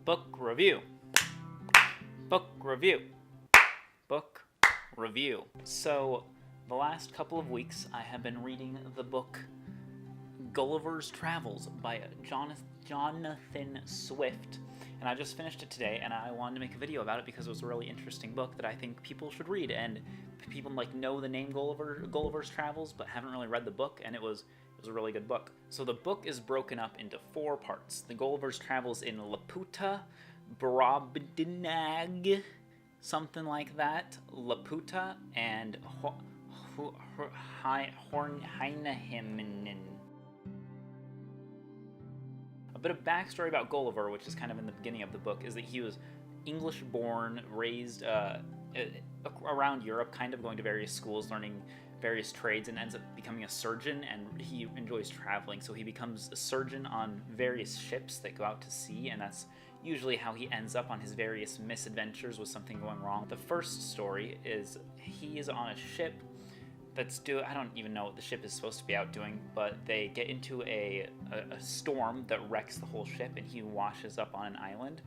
Book review. Book review. Book review. So, the last couple of weeks, I have been reading the book Gulliver's Travels by Jonathan Swift. And I just finished it today, and I wanted to make a video about it because it was a really interesting book that I think people should read. And people know the name Gulliver's Travels, but haven't really read the book, and it was a really good book. So the book is broken up into 4 parts. The Gulliver's Travels in Laputa, Brobdingnag, something like that, Laputa, and Hornheiminen. A bit of backstory about Gulliver, which is kind of in the beginning of the book, is that he was English-born, raised around Europe, kind of going to various schools, learning various trades, and ends up becoming a surgeon, and he enjoys traveling, so he becomes a surgeon on various ships that go out to sea, and that's usually how he ends up on his various misadventures with something going wrong. The first story is he is on a ship that's I don't even know what the ship is supposed to be out doing, but they get into a storm that wrecks the whole ship, and he washes up on an island.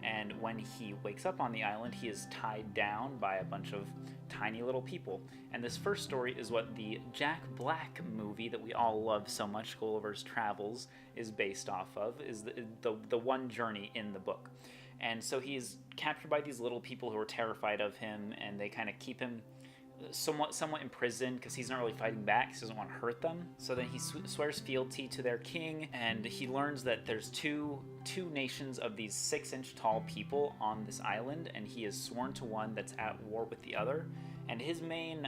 And when he wakes up on the island, he is tied down by a bunch of tiny little people. And this first story is what the Jack Black movie that we all love so much, Gulliver's Travels, is based off of, is the one journey in the book. And so he's captured by these little people who are terrified of him, and they kind of keep him somewhat imprisoned because he's not really fighting back. He doesn't want to hurt them. So then he swears fealty to their king, and he learns that there's two nations of these 6-inch tall people on this island, and he is sworn to one that's at war with the other. And his main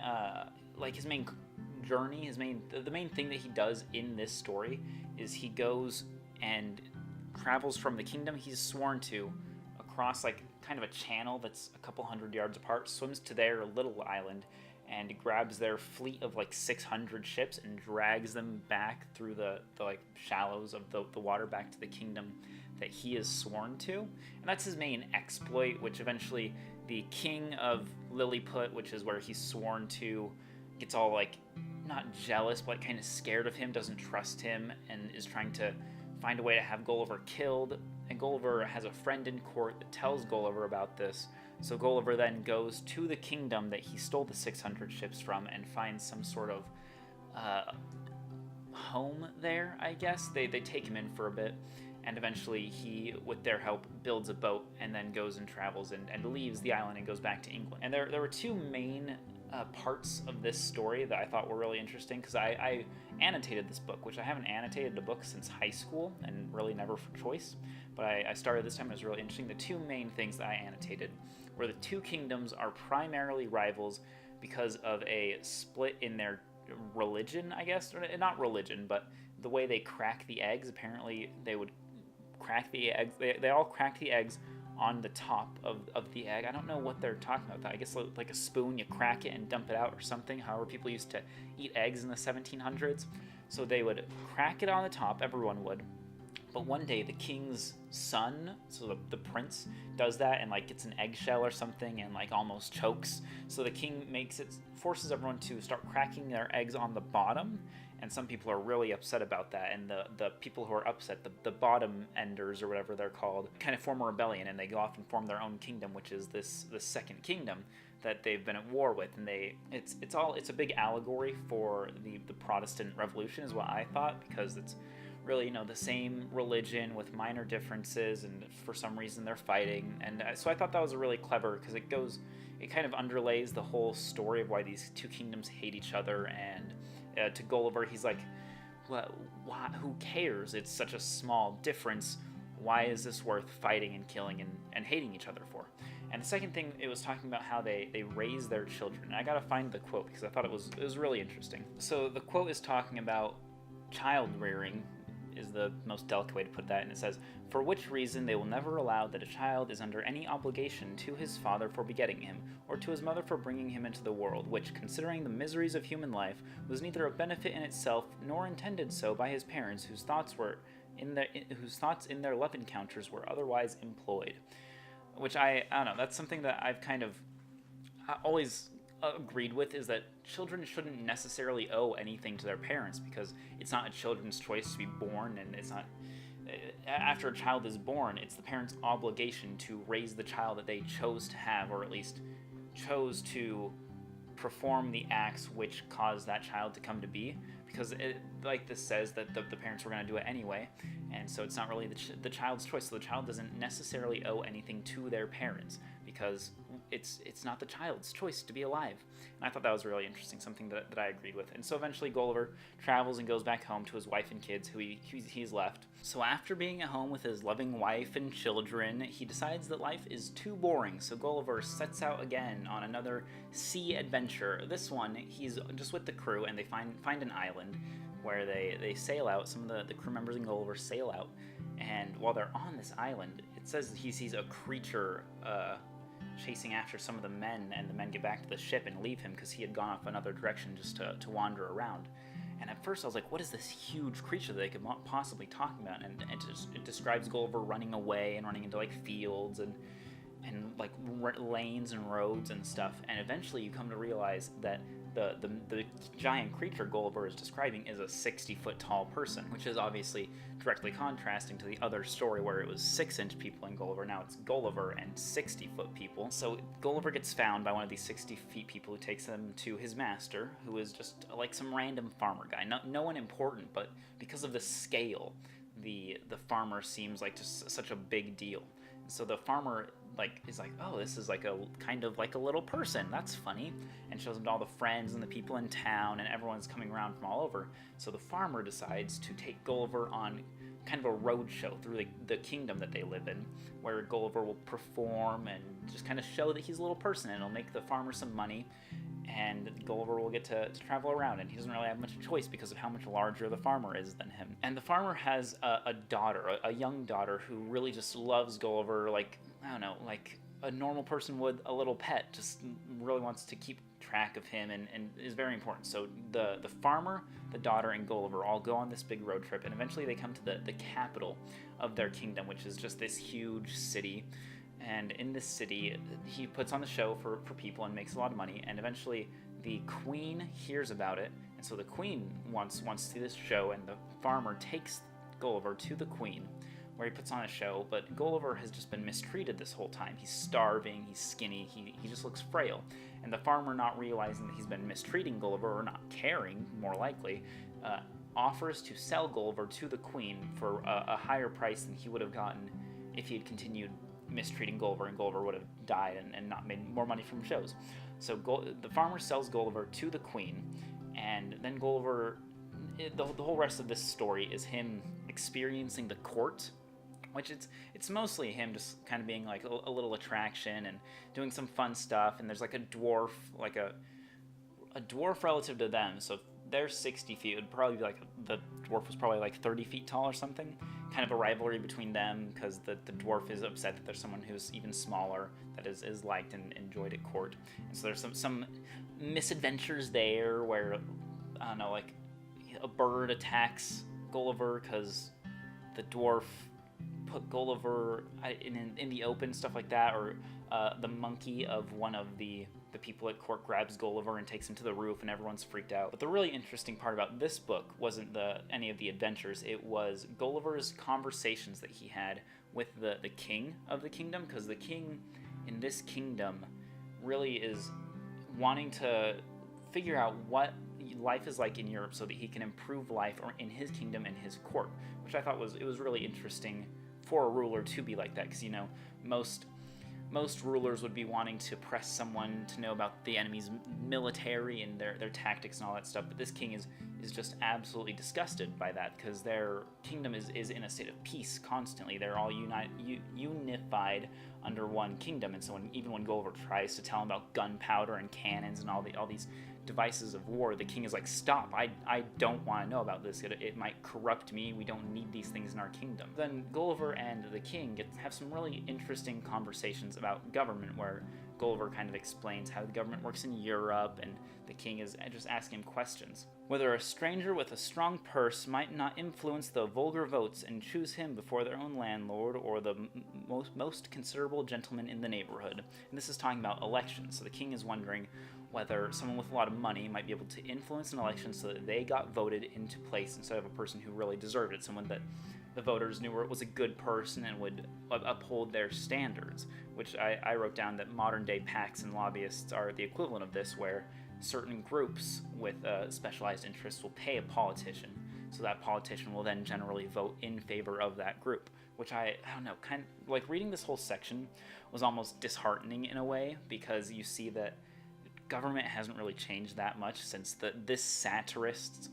journey, the main thing that he does in this story is he goes and travels from the kingdom he's sworn to across kind of a channel that's a couple hundred yards apart, swims to their little island, and grabs their fleet of 600 ships and drags them back through the shallows of the water back to the kingdom that he is sworn to. And that's his main exploit, which eventually the king of Lilliput, which is where he's sworn to, gets all not jealous, but kind of scared of him, doesn't trust him, and is trying to find a way to have Gulliver killed. And Gulliver has a friend in court that tells Gulliver about this. So Gulliver then goes to the kingdom that he stole the 600 ships from and finds some sort of home there, I guess. They take him in for a bit, and eventually he, with their help, builds a boat and then goes and travels and leaves the island and goes back to England. And there were 2 main parts of this story that I thought were really interesting, because I annotated this book, which I haven't annotated a book since high school, and really never for choice, but I started this time. It was really interesting. The 2 main things that I annotated were the 2 kingdoms are primarily rivals because of a split in their religion, I guess. Or not religion, but the way they crack the eggs. Apparently they would crack the eggs. They all crack the eggs on the top of the egg. I don't know what they're talking about. I guess like a spoon, you crack it and dump it out or something. However people used to eat eggs in the 1700s. So they would crack it on the top, everyone would. But one day the king's son, so the prince, does that and gets an eggshell or something and almost chokes. So the king forces everyone to start cracking their eggs on the bottom. And some people are really upset about that, and the people who are upset, the bottom enders or whatever they're called, kind of form a rebellion, and they go off and form their own kingdom, which is the second kingdom that they've been at war with. And it's a big allegory for the Protestant Revolution, is what I thought, because it's really the same religion with minor differences, and for some reason they're fighting. And so I thought that was really clever, because it kind of underlays the whole story of why these 2 kingdoms hate each other. And to Gulliver, he's like, well, who cares? It's such a small difference. Why is this worth fighting and killing and hating each other for? And the second thing, it was talking about how they raise their children. And I gotta find the quote, because I thought it was really interesting. So the quote is talking about child rearing, is the most delicate way to put that, and it says, "For which reason they will never allow that a child is under any obligation to his father for begetting him, or to his mother for bringing him into the world, which, considering the miseries of human life, was neither a benefit in itself, nor intended so by his parents, whose thoughts in their love encounters were otherwise employed." Which I don't know, that's something that I've kind of always agreed with, is that children shouldn't necessarily owe anything to their parents, because it's not a children's choice to be born, and it's not after a child is born, it's the parents' obligation to raise the child that they chose to have, or at least chose to perform the acts which caused that child to come to be, because like this says that the parents were going to do it anyway, and so it's not really the child's choice. So the child doesn't necessarily owe anything to their parents, because it's not the child's choice to be alive. And I thought that was really interesting, something that I agreed with. And so eventually Gulliver travels and goes back home to his wife and kids, who he's left. So after being at home with his loving wife and children, he decides that life is too boring. So Gulliver sets out again on another sea adventure. This one, he's just with the crew, and they find an island where they sail out. Some of the crew members and Gulliver sail out, and while they're on this island, it says he sees a creature chasing after some of the men, and the men get back to the ship and leave him because he had gone off another direction just to wander around. And at first I was like, what is this huge creature that they could possibly talk about? And it describes Gulliver running away and running into like fields and like lanes and roads and stuff. And eventually you come to realize that the giant creature Gulliver is describing is a 60-foot tall person, which is obviously directly contrasting to the other story where it was 6-inch people in Gulliver. Now it's Gulliver and 60-foot people. So Gulliver gets found by one of these 60-feet people, who takes him to his master, who is just like some random farmer guy. No one important, but because of the scale, the farmer seems like just such a big deal. So the farmer is like, oh, this is like a kind of like a little person. That's funny, and shows him to all the friends and the people in town, and everyone's coming around from all over. So the farmer decides to take Gulliver on kind of a road show through the kingdom that they live in, where Gulliver will perform and just kind of show that he's a little person, and it'll make the farmer some money, and Gulliver will get to travel around, and he doesn't really have much choice because of how much larger the farmer is than him. And the farmer has a daughter, a young daughter, who really just loves Gulliver, like, I don't know, like a normal person would a little pet, just really wants to keep track of him and is very important. So the farmer, the daughter, and Gulliver all go on this big road trip, and eventually they come to the capital of their kingdom, which is just this huge city. And in this city, he puts on the show for people and makes a lot of money, and eventually the queen hears about it, and so the queen wants to see this show, and the farmer takes Gulliver to the queen, where he puts on a show. But Gulliver has just been mistreated this whole time. He's starving, he's skinny, he just looks frail. And the farmer, not realizing that he's been mistreating Gulliver, or not caring, more likely, offers to sell Gulliver to the queen for a higher price than he would have gotten if he had continued mistreating Gulliver, and Gulliver would have died and not made more money from shows. So the farmer sells Gulliver to the queen, and then Gulliver, the whole rest of this story is him experiencing the court, which it's mostly him just kind of being like a little attraction and doing some fun stuff. And there's like a dwarf, like a dwarf relative to them. So if they're 60 feet, it would probably be like the dwarf was probably like 30 feet tall or something. Kind of a rivalry between them, because the dwarf is upset that there's someone who's even smaller that is liked and enjoyed at court. And so there's some misadventures there where, I don't know, like a bird attacks Gulliver because the dwarf put Gulliver in the open, stuff like that, or the monkey of one of the people at court grabs Gulliver and takes him to the roof, and everyone's freaked out. But the really interesting part about this book wasn't any of the adventures. It was Gulliver's conversations that he had with the king of the kingdom, because the king in this kingdom really is wanting to figure out what life is like in Europe so that he can improve life or in his kingdom and his court, which I thought was really interesting for a ruler to be like that, because most rulers would be wanting to press someone to know about the enemy's military and their tactics and all that stuff, but this king is just absolutely disgusted by that, because their kingdom is in a state of peace constantly. They're all unified under one kingdom, and so even when Gulliver tries to tell him about gunpowder and cannons and all these devices of war, the king is like, stop, I don't want to know about this. It might corrupt me. We don't need these things in our kingdom. Then Gulliver and the king have some really interesting conversations about government, where Gulliver kind of explains how the government works in Europe, and the king is just asking him questions. Whether a stranger with a strong purse might not influence the vulgar votes and choose him before their own landlord or the most considerable gentleman in the neighborhood. And this is talking about elections. So the king is wondering whether someone with a lot of money might be able to influence an election so that they got voted into place instead of a person who really deserved it, someone that the voters knew it was a good person and would uphold their standards, which I wrote down that modern day PACs and lobbyists are the equivalent of this, where certain groups with specialized interests will pay a politician, so that politician will then generally vote in favor of that group, which I don't know, kind of like reading this whole section was almost disheartening in a way, because you see that government hasn't really changed that much since this satirist,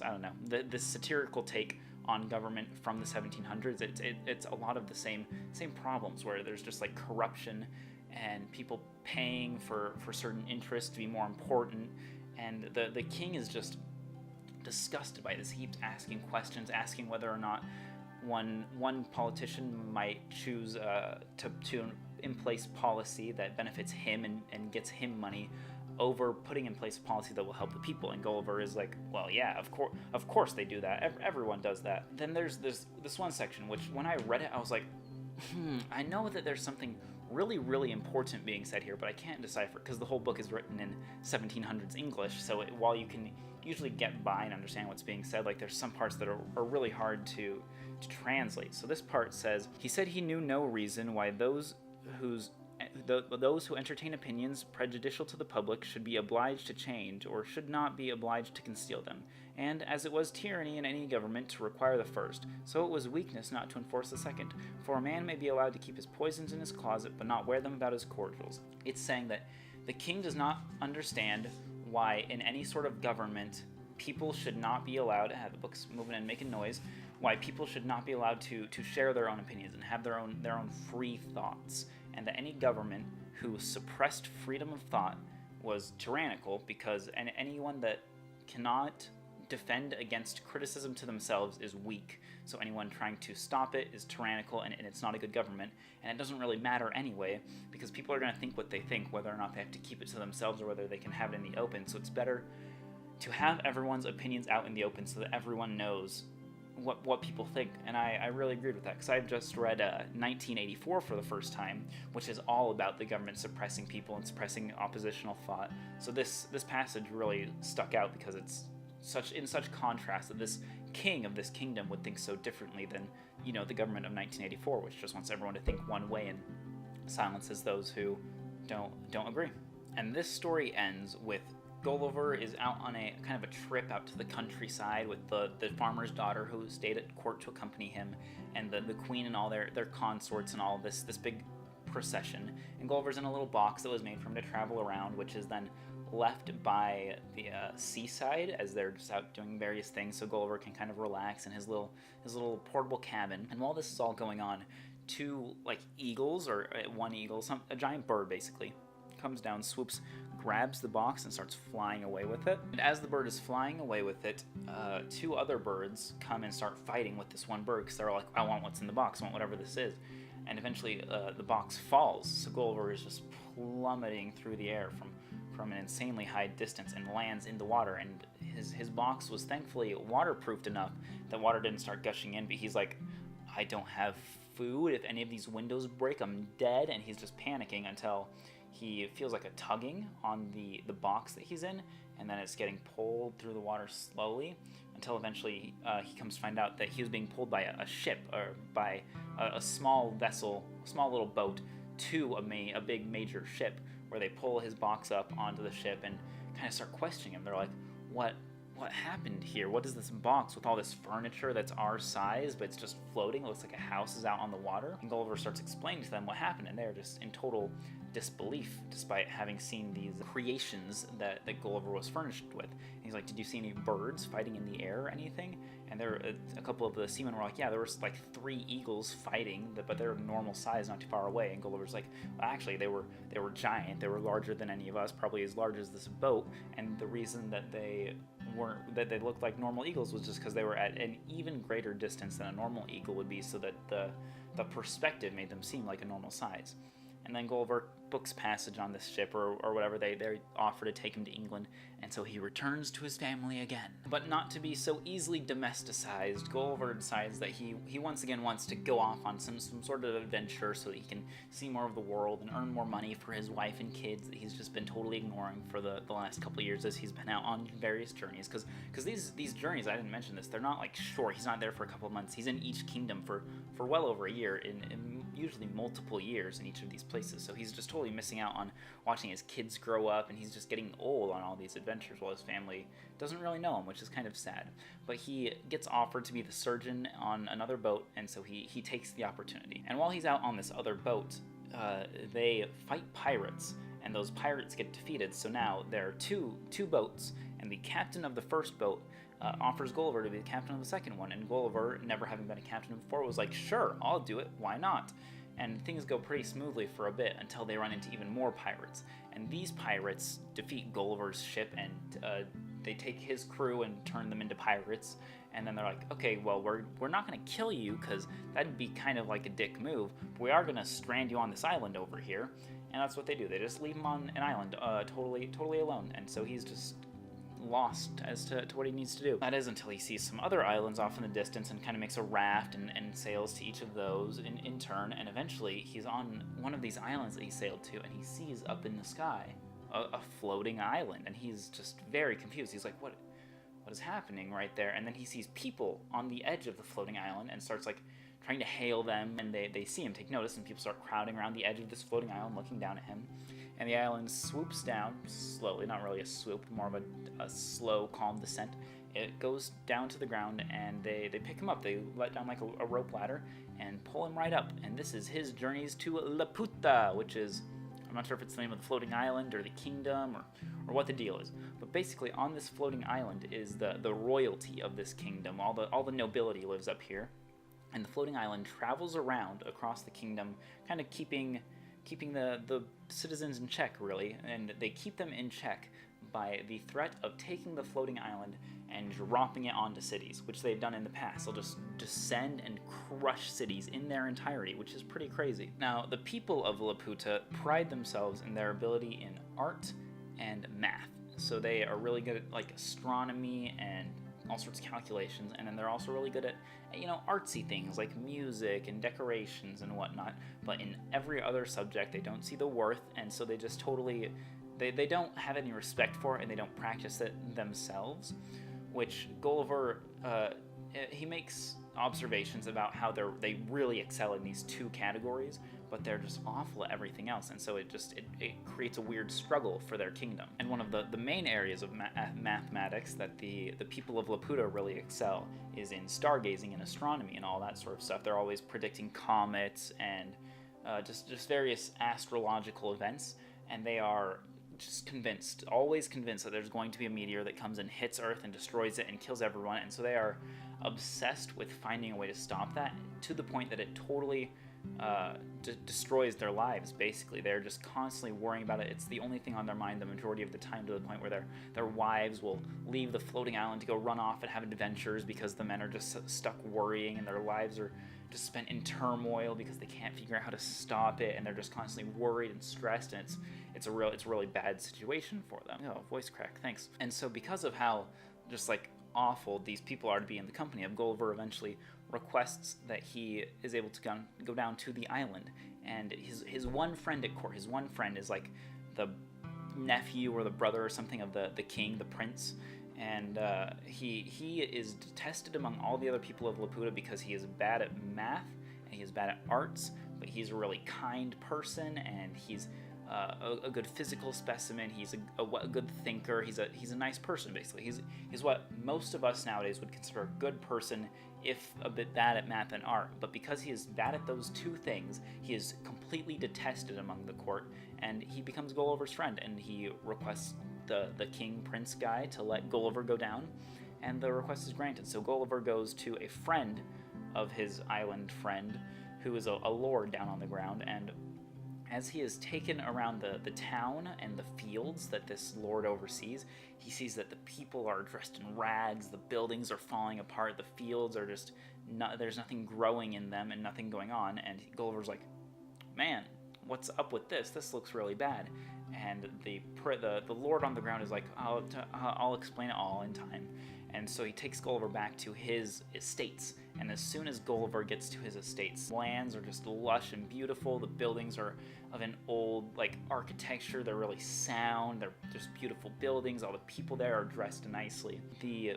I don't know, this satirical take on government from the 1700s. It's a lot of the same problems, where there's just like corruption and people paying for certain interests to be more important, and the king is just disgusted by this. He keeps asking questions, asking whether or not one politician might choose to in place policy that benefits him and gets him money, over putting in place a policy that will help the people. And Gulliver is like, well, yeah, of course they do that. Everyone does that. Then there's this one section, which when I read it, I was like, I know that there's something really, really important being said here, but I can't decipher, because the whole book is written in 1700s English, so while you can usually get by and understand what's being said, like there's some parts that are really hard to translate. So this part says, he said he knew no reason why those who entertain opinions prejudicial to the public should be obliged to change, or should not be obliged to conceal them. And as it was tyranny in any government to require the first, so it was weakness not to enforce the second. For a man may be allowed to keep his poisons in his closet, but not wear them about his cordials. It's saying that the king does not understand why in any sort of government people should not be allowed to have the books moving and making noise, why people should not be allowed to share their own opinions and have their own free thoughts, and that any government who suppressed freedom of thought was tyrannical, because anyone that cannot defend against criticism to themselves is weak. So anyone trying to stop it is tyrannical, and it's not a good government. And it doesn't really matter anyway, because people are going to think what they think, whether or not they have to keep it to themselves or whether they can have it in the open. So it's better to have everyone's opinions out in the open so that everyone knows what people think. And I really agreed with that, because I've just read 1984 for the first time, which is all about the government suppressing people and suppressing oppositional thought. So this passage really stuck out, because it's in such contrast that this king of this kingdom would think so differently than, the government of 1984, which just wants everyone to think one way and silences those who don't agree. And this story ends with Gulliver is out on a kind of a trip out to the countryside with the farmer's daughter who stayed at court to accompany him, and the queen and all their consorts and all this big procession. And Gulliver's in a little box that was made for him to travel around, which is then left by the seaside as they're just out doing various things, so Gulliver can kind of relax in his little portable cabin. And while this is all going on, two eagles, or one eagle, a giant bird basically, comes down, swoops, grabs the box, and starts flying away with it. And as the bird is flying away with it, two other birds come and start fighting with this one bird, because they're like, I want what's in the box, I want whatever this is. And eventually the box falls, so Gulliver is just plummeting through the air from an insanely high distance and lands in the water. And his box was thankfully waterproofed enough that water didn't start gushing in, but he's like, I don't have food. If any of these windows break, I'm dead. And he's just panicking until he feels like a tugging on the box that he's in, and then it's getting pulled through the water slowly until eventually he comes to find out that he was being pulled by a ship, or by a small vessel, a small little boat, to a big major ship, where they pull his box up onto the ship and kind of start questioning him. They're like, what happened here? What is this box with all this furniture that's our size, but it's just floating? It looks like a house is out on the water. And Gulliver starts explaining to them what happened, and they're just in total disbelief, despite having seen these creations that Gulliver was furnished with. And he's like, did you see any birds fighting in the air or anything? And a couple of the seamen were like, yeah, there was 3 eagles fighting, but they're normal size, not too far away. And Gulliver's like, well, actually, they were giant. They were larger than any of us, probably as large as this boat. And the reason that they looked like normal eagles was just because they were at an even greater distance than a normal eagle would be, so that the perspective made them seem like a normal size. And then Gulliver book's passage on this ship or whatever. They offer to take him to England, and so he returns to his family again. But not to be so easily domesticized, Gulliver decides that he once again wants to go off on some sort of adventure so that he can see more of the world and earn more money for his wife and kids that he's just been totally ignoring for the last couple of years as he's been out on various journeys. Because these journeys, I didn't mention this, they're not like short. He's not there for a couple of months. He's in each kingdom for well over a year, in usually multiple years in each of these places. So he's just totally missing out on watching his kids grow up, and he's just getting old on all these adventures while his family doesn't really know him, which is kind of sad. But he gets offered to be the surgeon on another boat, and so he takes the opportunity. And while he's out on this other boat, they fight pirates, and those pirates get defeated. So now there are two boats, and the captain of the first boat offers Gulliver to be the captain of the second one, and Gulliver, never having been a captain before, was like, sure, I'll do it, why not? And things go pretty smoothly for a bit until they run into even more pirates. And these pirates defeat Gulliver's ship, and they take his crew and turn them into pirates. And then they're like, okay, well, we're not going to kill you, because that'd be kind of like a dick move, but we are going to strand you on this island over here. And that's what they do. They just leave him on an island, totally alone. And so he's just lost as to what he needs to do. That is until he sees some other islands off in the distance and kind of makes a raft and sails to each of those in turn, and eventually he's on one of these islands that he sailed to, and he sees up in the sky a floating island, and he's just very confused. He's like, what is happening right there? And then he sees people on the edge of the floating island and starts like trying to hail them, and they see him, take notice, and people start crowding around the edge of this floating island looking down at him. And the island swoops down slowly, not really a swoop, more of a slow, calm descent. It goes down to the ground, and they pick him up. They let down like a rope ladder and pull him right up. And this is his journeys to Laputa, which is, I'm not sure if it's the name of the floating island or the kingdom or what the deal is. But basically on this floating island is the royalty of this kingdom. All the nobility lives up here. And the floating island travels around across the kingdom, kind of keeping the citizens in check, really, and they keep them in check by the threat of taking the floating island and dropping it onto cities, which they've done in the past. They'll just descend and crush cities in their entirety, which is pretty crazy. Now, the people of Laputa pride themselves in their ability in art and math. So they are really good at like astronomy and all sorts of calculations, and then they're also really good at, artsy things like music and decorations and whatnot. But in every other subject, they don't see the worth, and so they just totally, they don't have any respect for it, and they don't practice it themselves. Which Gulliver, he makes observations about how they really excel in these two categories, but they're just awful at everything else, and so it creates a weird struggle for their kingdom. And one of the main areas of mathematics that the people of Laputa really excel is in stargazing and astronomy and all that sort of stuff. They're always predicting comets and just various astrological events, and they are just always convinced that there's going to be a meteor that comes and hits Earth and destroys it and kills everyone, and so they are obsessed with finding a way to stop that, to the point that it totally destroys their lives. Basically, they're just constantly worrying about it. It's the only thing on their mind the majority of the time, to the point where their wives will leave the floating island to go run off and have adventures because the men are just stuck worrying, and their lives are just spent in turmoil because they can't figure out how to stop it, and they're just constantly worried and stressed, and it's a really bad situation for them. Oh, voice crack, thanks. And so because of how just like awful these people are to be in the company of, Gulliver eventually requests that he is able to go down to the island, and his one friend at court, his one friend is like the nephew or the brother or something of the king, the prince, and he is detested among all the other people of Laputa because he is bad at math and he is bad at arts, but he's a really kind person, and he's a good physical specimen. He's a good thinker. He's a nice person, basically. He's what most of us nowadays would consider a good person, if a bit bad at math and art. But because he is bad at those two things, he is completely detested among the court, and he becomes Gulliver's friend, and he requests the king prince guy to let Gulliver go down, and the request is granted. So Gulliver goes to a friend of his island friend, who is a lord down on the ground, and as he is taken around the town and the fields that this lord oversees, he sees that the people are dressed in rags, the buildings are falling apart, the fields are just, there's nothing growing in them and nothing going on, and Gulliver's like, man, what's up with this? This looks really bad. And the lord on the ground is like, I'll explain it all in time. And so he takes Gulliver back to his estates. And as soon as Gulliver gets to his estates, lands are just lush and beautiful. The buildings are of an old architecture. They're really sound. They're just beautiful buildings. All the people there are dressed nicely. The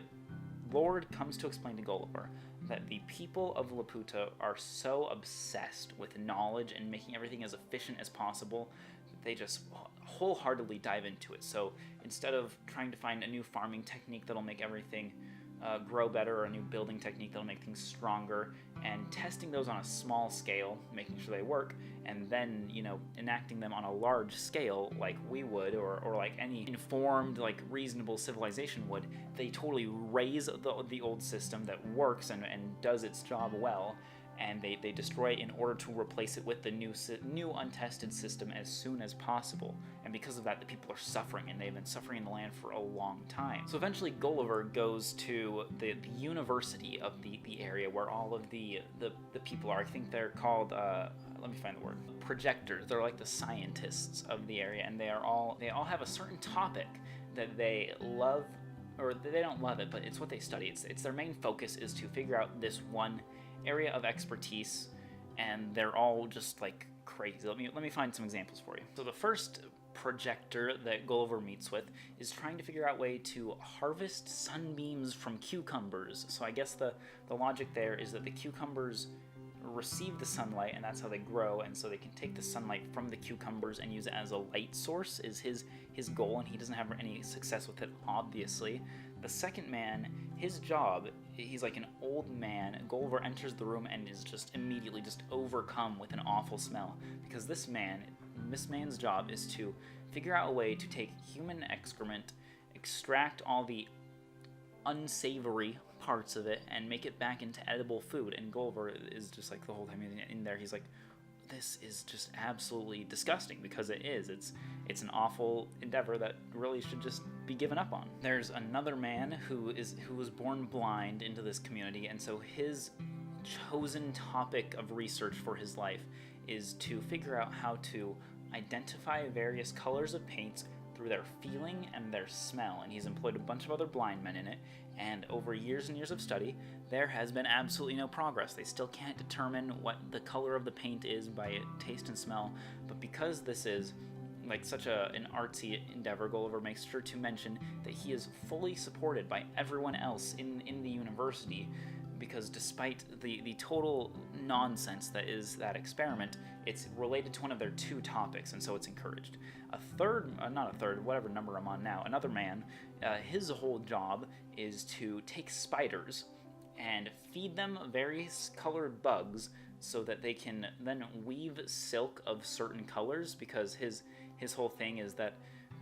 Lord comes to explain to Gulliver that the people of Laputa are so obsessed with knowledge and making everything as efficient as possible that they just wholeheartedly dive into it. So instead of trying to find a new farming technique that'll make everything grow better, or a new building technique that'll make things stronger, and testing those on a small scale, making sure they work, and then, enacting them on a large scale like we would, or like any informed, reasonable civilization would, they totally raise the old system that works and does its job well, and they destroy it in order to replace it with the new untested system as soon as possible. And because of that, the people are suffering, and they've been suffering in the land for a long time. So eventually Gulliver goes to the university of the area where all of the people are. I think they're called, let me find the word, projectors. They're like the scientists of the area, and they all have a certain topic that they love, or they don't love it, but it's what they study. It's their main focus is to figure out this one area of expertise, and they're all just crazy. Let me find some examples for you. So the first projector that Gulliver meets with is trying to figure out a way to harvest sunbeams from cucumbers. So I guess the logic there is that the cucumbers receive the sunlight, and that's how they grow, and so they can take the sunlight from the cucumbers and use it as a light source is his goal, and he doesn't have any success with it, obviously. The second man, his job, he's like an old man. Gulliver enters the room and is just immediately just overcome with an awful smell, because this man's job is to figure out a way to take human excrement, extract all the unsavory parts of it, and make it back into edible food. And Gulliver is just the whole time in there, he's like, this is just absolutely disgusting, because it is. It's an awful endeavor that really should just be given up on. There's another man who was born blind into this community, and so his chosen topic of research for his life is to figure out how to identify various colors of paints through their feeling and their smell. And he's employed a bunch of other blind men in it, and over years and years of study, there has been absolutely no progress. They still can't determine what the color of the paint is by taste and smell, but because this is such an artsy endeavor, Gulliver makes sure to mention that he is fully supported by everyone else in the university, because despite the total nonsense that is that experiment, it's related to one of their two topics, and so it's encouraged. Whatever number I'm on now, another man, his whole job is to take spiders and feed them various colored bugs so that they can then weave silk of certain colors, because his whole thing is that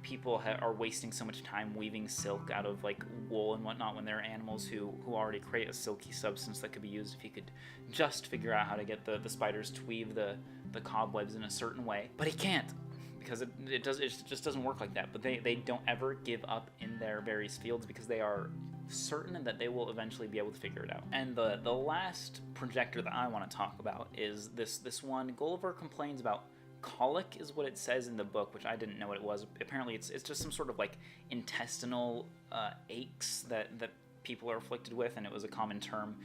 people are wasting so much time weaving silk out of wool and whatnot, when there are animals who already create a silky substance that could be used if you could just figure out how to get the spiders to weave the cobwebs in a certain way. But he can't, because it just doesn't work like that. But they don't ever give up in their various fields, because they are certain that they will eventually be able to figure it out. And the last projector that I want to talk about is this one. Gulliver complains about colic, is what it says in the book, which I didn't know what it was. Apparently it's just some sort of intestinal aches that people are afflicted with, and it was a common term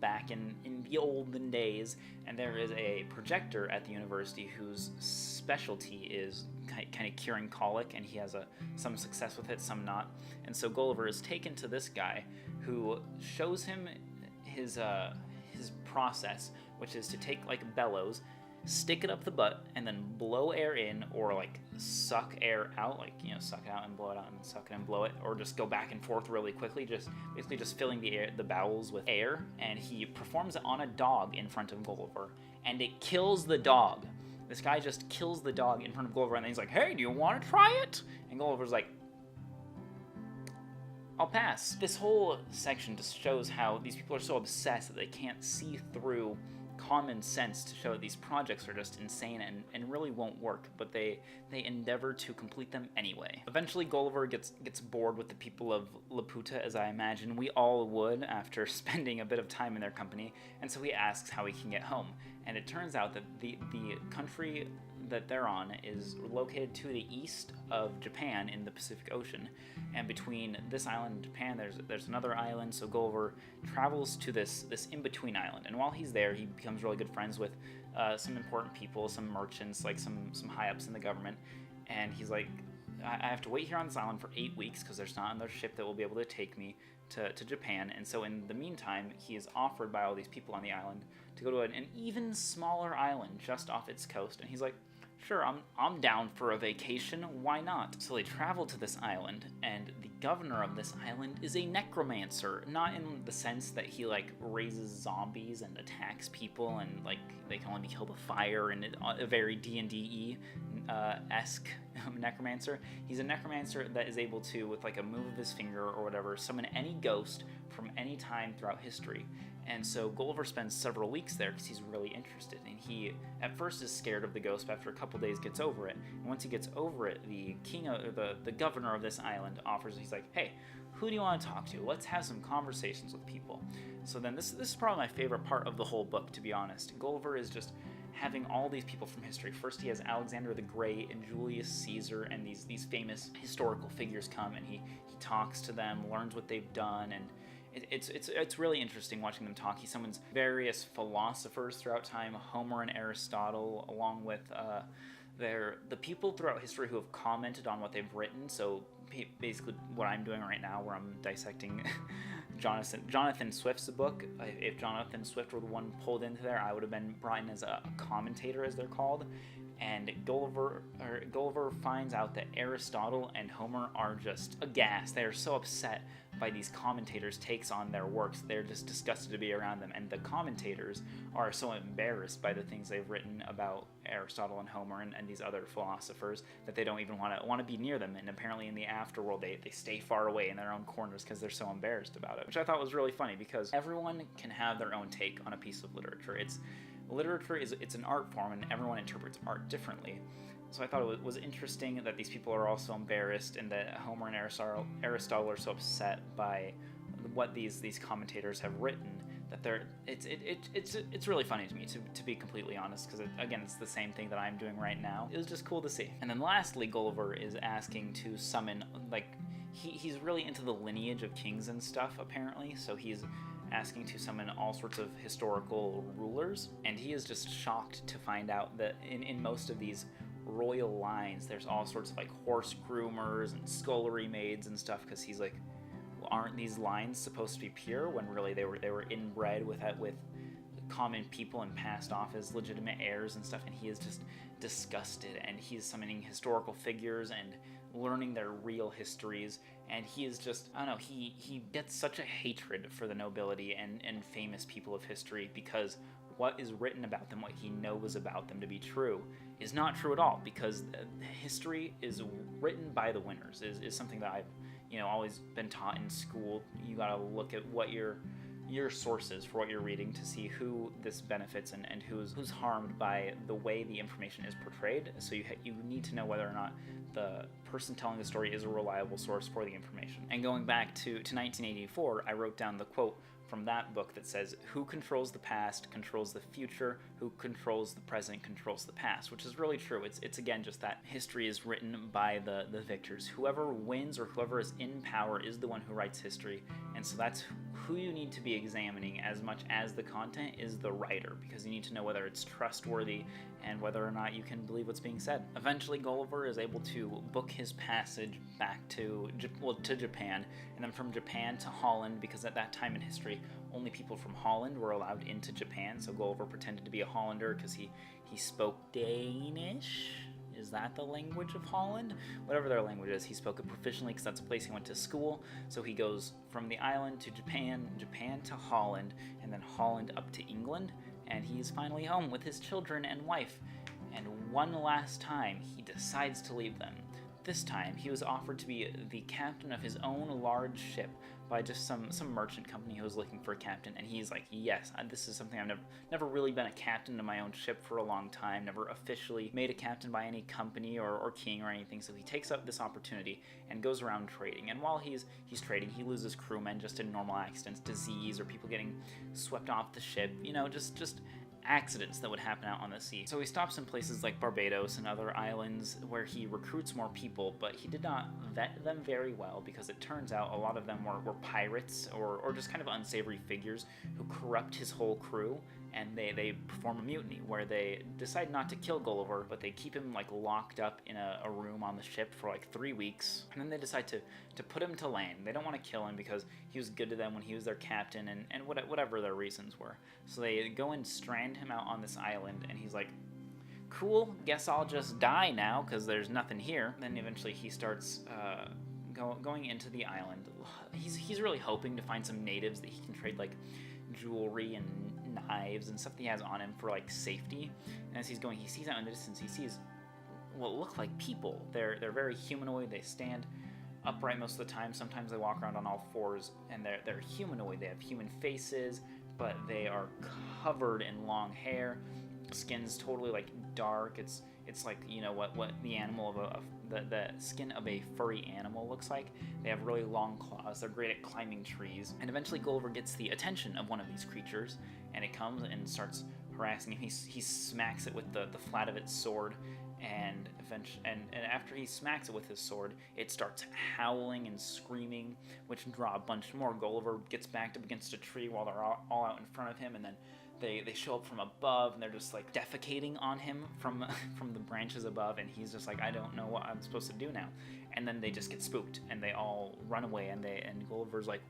back in the olden days. And there is a projector at the university whose specialty is kind of curing colic, and he has some success with it, some not. And so Gulliver is taken to this guy who shows him his process, which is to take bellows, stick it up the butt, and then blow air in, or suck air out, suck it out and blow it out, and suck it and blow it, or just go back and forth really quickly, basically just filling the bowels with air. And he performs it on a dog in front of Gulliver, and it kills the dog. This guy just kills the dog in front of Gulliver, and then he's like, hey, do you want to try it? And Gulliver's like, I'll pass. This whole section just shows how these people are so obsessed that they can't see through common sense to show that these projects are just insane and really won't work, but they endeavor to complete them anyway. Eventually Gulliver gets bored with the people of Laputa, as I imagine we all would after spending a bit of time in their company, and so he asks how he can get home. And it turns out that the country that they're on is located to the east of Japan in the Pacific Ocean, and between this island and Japan, there's another island. So Gulliver travels to this in-between island, and while he's there, he becomes really good friends with some important people, some merchants, like some high ups in the government, and he's like, I have to wait here on this island for 8 weeks because there's not another ship that will be able to take me to Japan. And so in the meantime, he is offered by all these people on the island to go to an even smaller island just off its coast, and he's like, sure, I'm down for a vacation, why not? So they travel to this island, and the governor of this island is a necromancer. Not in the sense that he, like, raises zombies and attacks people, and, like, they can only be killed with fire, and a very D&D-esque necromancer. He's a necromancer that is able to, with, like, a move of his finger or whatever, summon any ghost from any time throughout history. And so Gulliver spends several weeks there because he's really interested, and he at first is scared of the ghost, but after a couple days gets over it. And once he gets over it, the governor of this island offers, he's like, hey, who do you want to talk to? Let's have some conversations with people. So then this is probably my favorite part of the whole book, to be honest. Gulliver is just having all these people from history. First he has Alexander the Great and Julius Caesar and these famous historical figures come, and he talks to them, learns what they've done, and it's really interesting watching them talk. He summons various philosophers throughout time, Homer and Aristotle, along with the people throughout history who have commented on what they've written. So basically what I'm doing right now, where I'm dissecting Jonathan Swift's book. If Jonathan Swift were the one pulled into there, I would have been brought in as a commentator, as they're called. And Gulliver finds out that Aristotle and Homer are just aghast. They are so upset by these commentators' takes on their works. They're just disgusted to be around them. And the commentators are so embarrassed by the things they've written about Aristotle and Homer and these other philosophers that they don't even want to be near them. And apparently in the afterworld, they stay far away in their own corners because they're so embarrassed about it, which I thought was really funny because everyone can have their own take on a piece of literature. Literature it's an art form, and everyone interprets art differently. So I thought it was interesting that these people are also embarrassed, and that Homer and Aristotle are so upset by what these commentators have written that it's really funny to me, to be completely honest, because again, it's the same thing that I'm doing right now. It was just cool to see. And then lastly, Gulliver is asking to summon, like, he's really into the lineage of kings and stuff apparently, so he's asking to summon all sorts of historical rulers, and he is just shocked to find out that in most of these royal lines there's all sorts of like horse groomers and scullery maids and stuff, because he's like, well, aren't these lines supposed to be pure when really they were inbred with common people and passed off as legitimate heirs and stuff? And he is just disgusted, and he is summoning historical figures and learning their real histories, and he is just, I don't know, he gets such a hatred for the nobility and famous people of history, because what is written about them, what he knows about them to be true, is not true at all, because history is written by the winners, is something that I've always been taught in school. You gotta look at what your sources for what you're reading to see who this benefits and who's harmed by the way the information is portrayed. So you need to know whether or not the person telling the story is a reliable source for the information. And going back to 1984, I wrote down the quote from that book that says, who controls the past controls the future, who controls the present controls the past, which is really true. It's again just that history is written by the victors. Whoever wins or whoever is in power is the one who writes history, and so that's who you need to be examining as much as the content is the writer, because you need to know whether it's trustworthy and whether or not you can believe what's being said. Eventually, Gulliver is able to book his passage back to Japan, and then from Japan to Holland, because at that time in history, only people from Holland were allowed into Japan, so Gulliver pretended to be a Hollander because he spoke Danish. Is that the language of Holland? Whatever their language is, he spoke it proficiently because that's a place he went to school. So he goes from the island to Japan, Japan to Holland, and then Holland up to England, and he's finally home with his children and wife. And one last time, he decides to leave them. This time, he was offered to be the captain of his own large ship by just some merchant company who was looking for a captain, and he's like, yes, this is something I've never really been a captain to my own ship for a long time, never officially made a captain by any company or king or anything, so he takes up this opportunity and goes around trading. And while he's trading, he loses crewmen just in normal accidents, disease, or people getting swept off the ship, just accidents that would happen out on the sea. So he stops in places like Barbados and other islands where he recruits more people, but he did not vet them very well, because it turns out a lot of them were pirates or just kind of unsavory figures who corrupt his whole crew, and they perform a mutiny where they decide not to kill Gulliver, but they keep him like locked up in a room on the ship for like 3 weeks, and then they decide to put him to land. They don't want to kill him because he was good to them when he was their captain, and whatever their reasons were. So they go and strand him out on this island, and he's like, cool, guess I'll just die now because there's nothing here. Then eventually he starts going into the island. He's really hoping to find some natives that he can trade like jewelry and knives and stuff that he has on him for like safety. And as he's going, he sees out in the distance, he sees what look like people. They're very humanoid. They stand upright most of the time. Sometimes they walk around on all fours, and they're humanoid. They have human faces, but they are covered in long hair. Skin's totally like dark. It's like, you know, what the animal of the skin of a furry animal looks like. They have really long claws. They're great at climbing trees. And eventually Gulliver gets the attention of one of these creatures, and it comes and starts harassing him. He smacks it with the flat of its sword, and after he smacks it with his sword, it starts howling and screaming, which draw a bunch more. Gulliver gets backed up against a tree while they're all out in front of him, and then they show up from above, and they're just like defecating on him from the branches above, and he's just like, I don't know what I'm supposed to do now. And then they just get spooked, and they all run away, and Gulliver's like,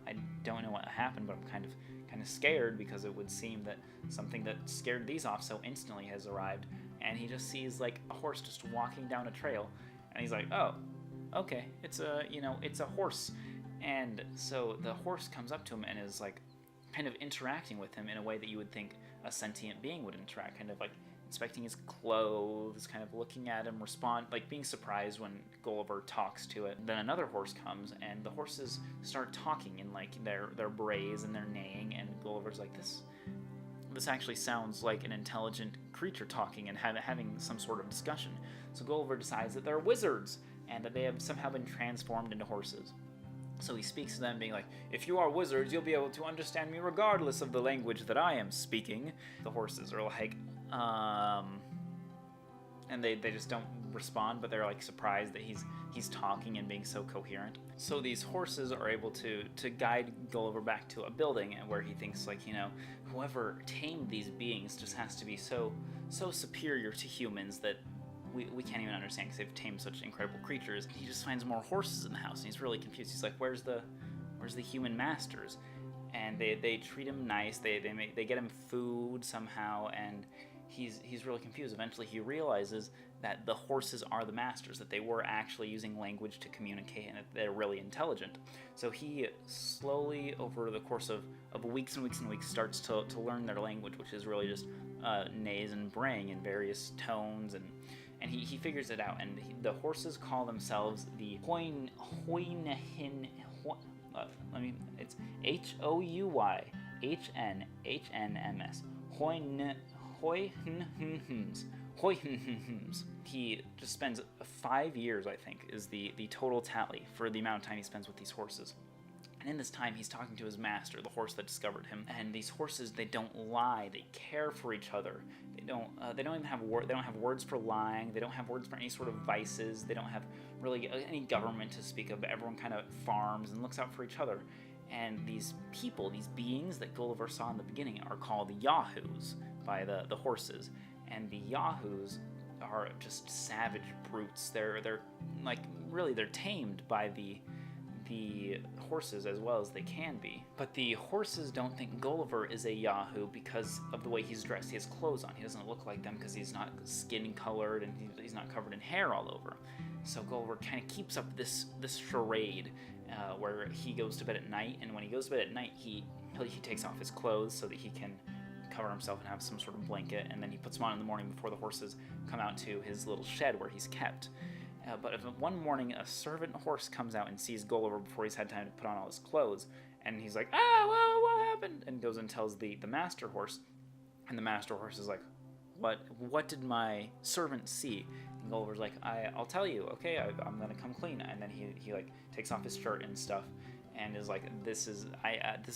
I don't know what happened, but I'm kind of scared, because it would seem that something that scared these off so instantly has arrived. And he just sees like a horse just walking down a trail, and he's like, oh, okay, it's a horse. And so the horse comes up to him and is like kind of interacting with him in a way that you would think a sentient being would interact, kind of like inspecting his clothes, kind of looking at him, respond, like being surprised when Gulliver talks to it. Then another horse comes, and the horses start talking in like their brays and their neighing, and Gulliver's like, this actually sounds like an intelligent creature talking and having some sort of discussion. So Gulliver decides that they're wizards, and that they have somehow been transformed into horses. So he speaks to them, being like, if you are wizards, you'll be able to understand me regardless of the language that I am speaking. The horses are like, and they just don't respond, but they're like surprised that he's talking and being so coherent. So these horses are able to guide Gulliver back to a building, and where he thinks, like, you know, whoever tamed these beings just has to be so superior to humans that we can't even understand, because they've tamed such incredible creatures. And he just finds more horses in the house, and he's really confused. He's like, where's the human masters? And they treat him nice. They get him food somehow, and he's really confused. Eventually he realizes that the horses are the masters, that they were actually using language to communicate, and that they're really intelligent. So he slowly, over the course of weeks and weeks and weeks, starts to learn their language, which is really just neighs and braying in various tones, and he figures it out. And the horses call themselves the it's Houyhnhnms. Houyhnhnms. He just spends 5 years, I think, is the total tally for the amount of time he spends with these horses. And in this time, he's talking to his master, the horse that discovered him. And these horses, they don't lie. They care for each other. They don't even have they don't have words for lying. They don't have words for any sort of vices. They don't have really any government to speak of. Everyone kind of farms and looks out for each other. And these people, these beings that Gulliver saw in the beginning, are called Yahoos by the horses. And the Yahoos are just savage brutes. They're like, really, they're tamed by the horses as well as they can be. But the horses don't think Gulliver is a Yahoo because of the way he's dressed. He has clothes on. He doesn't look like them because he's not skin colored, and he's not covered in hair all over. So Gulliver kind of keeps up this charade where he goes to bed at night, and when he goes to bed at night, he takes off his clothes so that he can cover himself and have some sort of blanket, and then he puts them on in the morning before the horses come out to his little shed where he's kept. But if one morning a servant horse comes out and sees Gulliver before he's had time to put on all his clothes, and he's like, well, what happened? And goes and tells the master horse, and the master horse is like, what did my servant see? And Gulliver's like, I'll tell you, okay, I'm gonna come clean. And then he like takes off his shirt and stuff, and is like, this is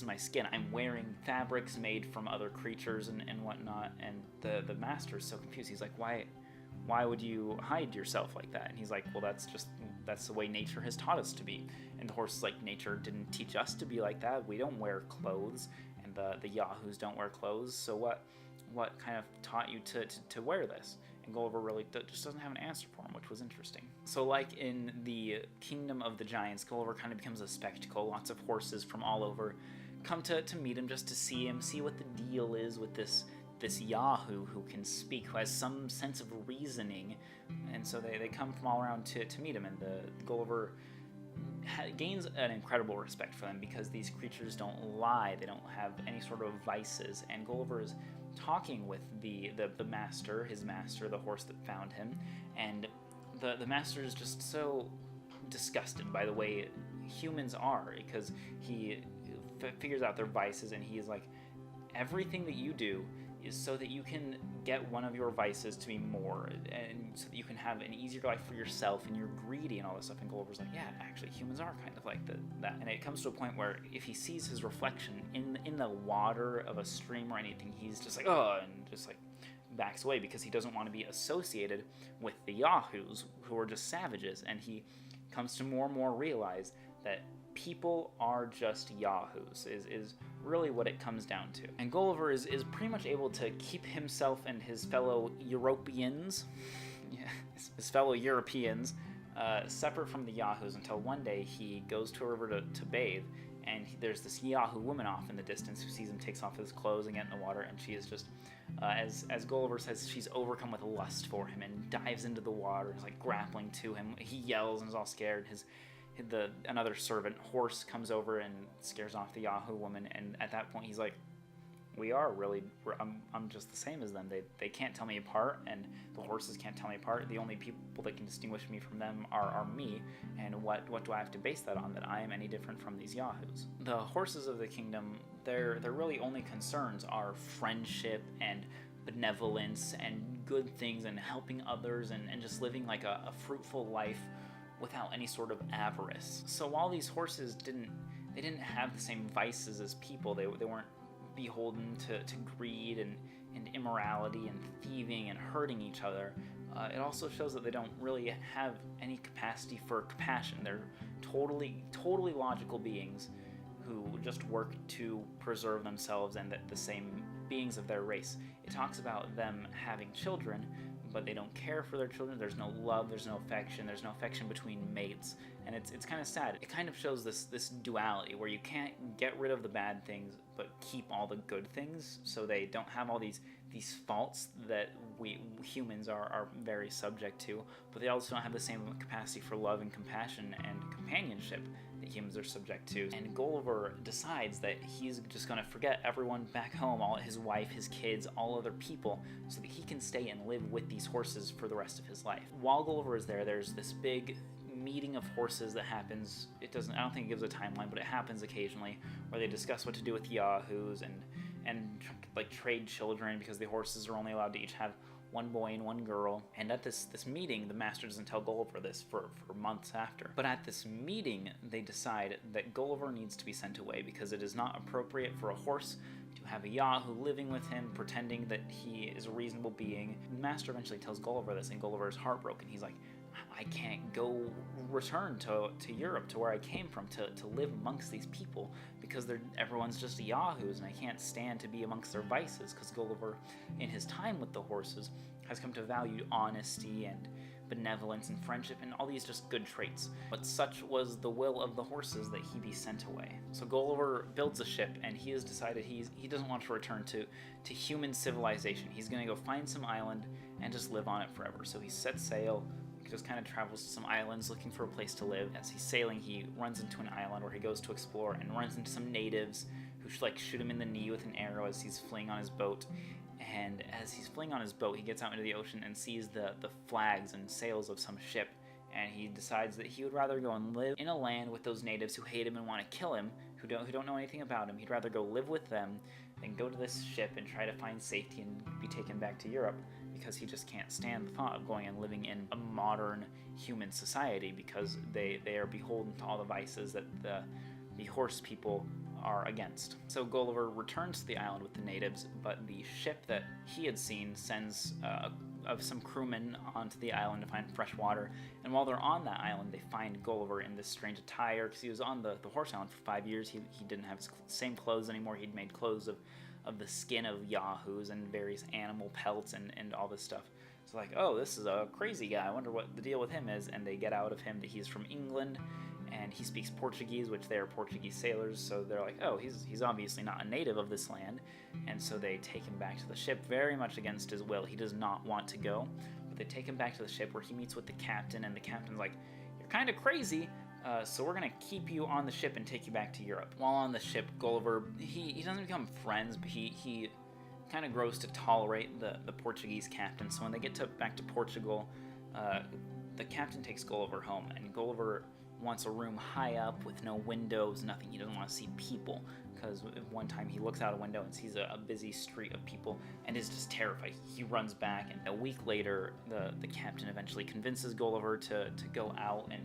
my skin. I'm wearing fabrics made from other creatures and whatnot. And the master is so confused. He's like, why would you hide yourself like that? And he's like, well, that's the way nature has taught us to be. And the horse is like, nature didn't teach us to be like that. We don't wear clothes, and the Yahoos don't wear clothes. So what kind of taught you to wear this? And Gulliver really just doesn't have an answer for him, which was interesting. So like in the Kingdom of the Giants, Gulliver kind of becomes a spectacle. Lots of horses from all over come to meet him, just to see him, see what the deal is with this Yahoo who can speak, who has some sense of reasoning. And so they come from all around to meet him, and the Gulliver gains an incredible respect for them, because these creatures don't lie, they don't have any sort of vices. And Gulliver is talking with the master, his master, the horse that found him, and the master is just so disgusted by the way humans are, because he figures out their vices, and he is like, everything that you do is so that you can get one of your vices to be more, and so that you can have an easier life for yourself, and you're greedy and all this stuff. And Gulliver's like, yeah, actually humans are kind of like that. And it comes to a point where if he sees his reflection in the water of a stream or anything, he's just like, oh, and just like backs away, because he doesn't want to be associated with the Yahoos, who are just savages. And he comes to more and more realize that people are just Yahoos, is really what it comes down to. And Gulliver is pretty much able to keep himself and his fellow Europeans, separate from the Yahoos, until one day he goes to a river to bathe, and there's this Yahoo woman off in the distance who sees him, takes off his clothes and get in the water, and she is just, as Gulliver says, she's overcome with lust for him, and dives into the water, is like grappling to him. He yells and is all scared. Another servant horse comes over and scares off the Yahoo woman, and at that point he's like, I'm just the same as them. They can't tell me apart, and the horses can't tell me apart. The only people that can distinguish me from them are me, and what do I have to base that on, that I am any different from these Yahoos? The horses of the kingdom, their really only concerns are friendship and benevolence and good things and helping others, and just living like a fruitful life without any sort of avarice. So while these horses didn't have the same vices as people, they weren't beholden to greed and immorality and thieving and hurting each other, it also shows that they don't really have any capacity for compassion. They're totally logical beings who just work to preserve themselves and the same beings of their race. It talks about them having children, but they don't care for their children. There's no love, there's no affection between mates, and it's kind of sad. It kind of shows this duality where you can't get rid of the bad things but keep all the good things, so they don't have all these faults that we humans are very subject to, but they also don't have the same capacity for love and compassion and companionship that humans are subject to. And Gulliver decides that he's just going to forget everyone back home, all his wife, his kids, all other people, so that he can stay and live with these horses for the rest of his life. While Gulliver is there, there's this big meeting of horses that happens. I don't think it gives a timeline, but it happens occasionally, where they discuss what to do with Yahoos and like trade children, because the horses are only allowed to each have one boy and one girl. And at this meeting, the master doesn't tell Gulliver this for months after. But at this meeting, they decide that Gulliver needs to be sent away, because it is not appropriate for a horse to have a Yahoo living with him, pretending that he is a reasonable being. The master eventually tells Gulliver this, and Gulliver is heartbroken. He's like, I can't return to Europe, to where I came from, to live amongst these people, because everyone's just Yahoos, and I can't stand to be amongst their vices, because Gulliver, in his time with the horses, has come to value honesty and benevolence and friendship and all these just good traits. But such was the will of the horses that he be sent away. So Gulliver builds a ship, and he has decided he doesn't want to return to human civilization. He's going to go find some island and just live on it forever. So he sets sail, just kind of travels to some islands looking for a place to live. As he's sailing, he runs into an island where he goes to explore, and runs into some natives who shoot him in the knee with an arrow as he's fleeing on his boat. And as he's fleeing on his boat, he gets out into the ocean and sees the flags and sails of some ship, and he decides that he would rather go and live in a land with those natives who hate him and want to kill him, who don't know anything about him. He'd rather go live with them than go to this ship and try to find safety and be taken back to Europe, because he just can't stand the thought of going and living in a modern human society, because they are beholden to all the vices that the the horse people are against. So Gulliver returns to the island with the natives, but the ship that he had seen sends of some crewmen onto the island to find fresh water. And while they're on that island, they find Gulliver in this strange attire, because he was on the horse island for 5 years. He didn't have his same clothes anymore. He'd made clothes of the skin of yahoos and various animal pelts and all this stuff. So like, oh, this is a crazy guy. I wonder what the deal with him is. And they get out of him that he's from England, and he speaks Portuguese, which they are Portuguese sailors. So they're like, oh, he's obviously not a native of this land. And so they take him back to the ship, very much against his will. He does not want to go, but they take him back to the ship, where he meets with the captain, and the captain's like, you're kind of crazy, so we're gonna keep you on the ship and take you back to Europe. While on the ship, Gulliver, he doesn't become friends, but he kind of grows to tolerate the Portuguese captain. So when they get back to Portugal, the captain takes Gulliver home, and Gulliver wants a room high up with no windows, nothing. He doesn't want to see people, because one time he looks out a window and sees a busy street of people and is just terrified. He runs back, and a week later, the captain eventually convinces Gulliver to go out and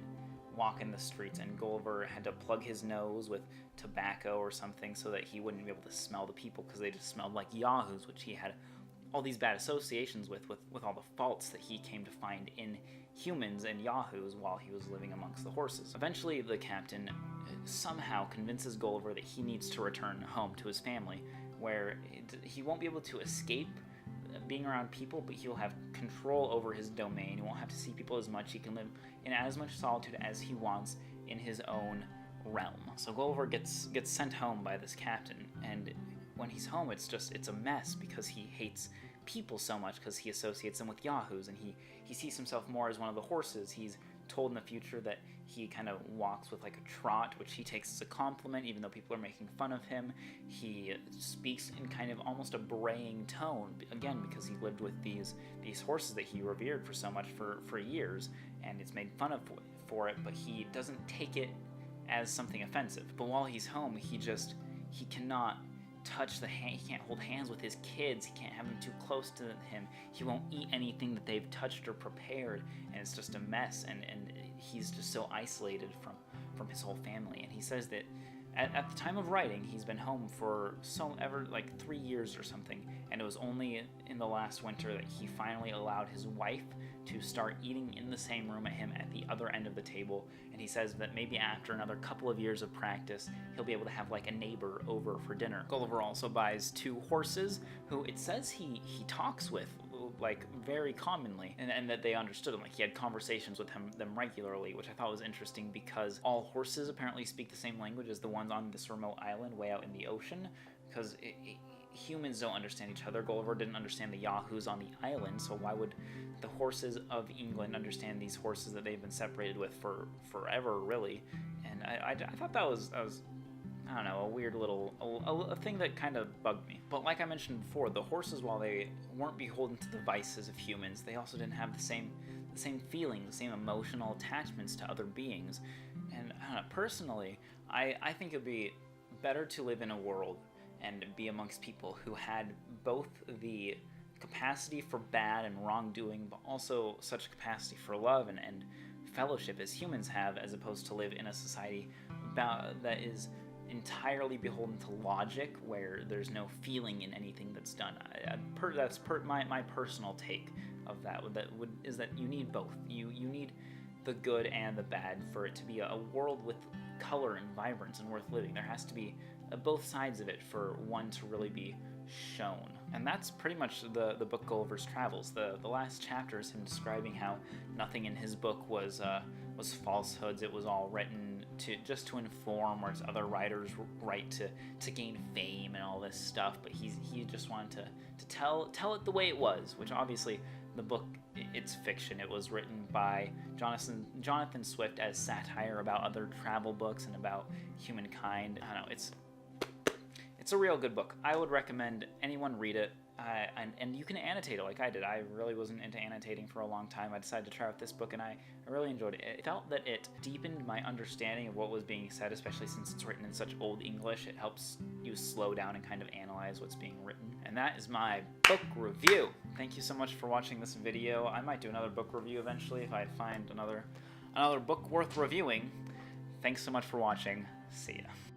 walk in the streets, and Gulliver had to plug his nose with tobacco or something so that he wouldn't be able to smell the people, because they just smelled like yahoos, which he had all these bad associations with all the faults that he came to find in humans and yahoos while he was living amongst the horses. Eventually, the captain somehow convinces Gulliver that he needs to return home to his family, where he won't be able to escape being around people, but he'll have control over his domain. He won't have to see people as much. He can live in as much solitude as he wants in his own realm. So Gulliver gets sent home by this captain, and when he's home, it's a mess, because he hates people so much, because he associates them with yahoos, and he sees himself more as one of the horses. He's told in the future that he kind of walks with like a trot, which he takes as a compliment, even though people are making fun of him. He speaks in kind of almost a braying tone, again, because he lived with these horses that he revered for so much for years, and it's made fun of for it, but he doesn't take it as something offensive. But while he's home, he cannot touch he can't hold hands with his kids. He can't have them too close to him. He won't eat anything that they've touched or prepared, and it's just a mess, and he's just so isolated from his whole family. And he says that at the time of writing, he's been home for 3 years or something, and it was only in the last winter that he finally allowed his wife to start eating in the same room at him at the other end of the table. And he says that maybe after another couple of years of practice, he'll be able to have like a neighbor over for dinner. Gulliver also buys 2 horses, who it says he talks with like very commonly, and that they understood him. Like he had conversations with them regularly, which I thought was interesting, because all horses apparently speak the same language as the ones on this remote island way out in the ocean, because humans don't understand each other. Gulliver didn't understand the yahoos on the island, so why would the horses of England understand these horses that they've been separated with for forever, really? And I thought that was I don't know, a weird little a thing that kind of bugged me. But like I mentioned before, the horses, while they weren't beholden to the vices of humans, they also didn't have the same feelings, the same emotional attachments to other beings. And I don't know, personally, I think it'd be better to live in a world and be amongst people who had both the capacity for bad and wrongdoing, but also such capacity for love and fellowship as humans have, as opposed to live in a society that is entirely beholden to logic, where there's no feeling in anything that's done. That's my personal take of that. Is that you need both. You need the good and the bad for it to be a world with color and vibrance and worth living. There has to be both sides of it for one to really be shown. And that's pretty much the book Gulliver's Travels. The last chapter is him describing how nothing in his book was falsehoods. It was all written just to inform, whereas other writers write to gain fame and all this stuff. But he just wanted to tell it the way it was, which obviously the book, it's fiction. It was written by Jonathan Swift as satire about other travel books and about humankind. I don't know, it's a real good book. I would recommend anyone read it, and you can annotate it like I did. I really wasn't into annotating for a long time. I decided to try out this book, and I really enjoyed it. It felt that it deepened my understanding of what was being said, especially since it's written in such old English. It helps you slow down and kind of analyze what's being written. And that is my book review. Thank you so much for watching this video. I might do another book review eventually if I find another book worth reviewing. Thanks so much for watching. See ya.